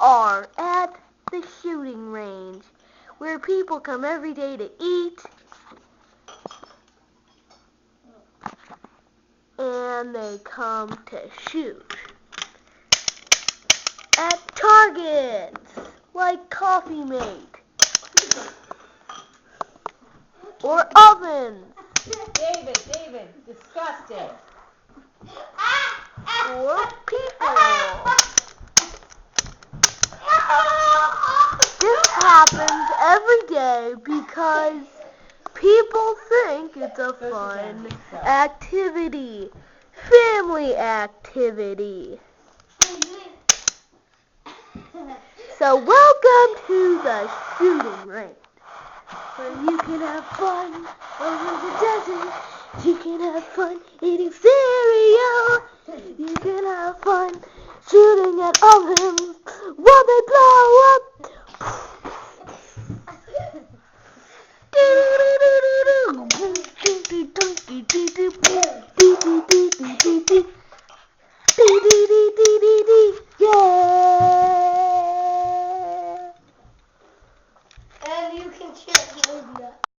are at the shooting range, where people come every day to eat, and they come to shoot. At targets, like Coffee Mate, or ovens, David, disgusting. or people. This happens every day because people think it's a fun activity, family activity. So welcome to the shooting range, where you can have fun over the desert. You can have fun eating cereal. You can have fun shooting at ovens.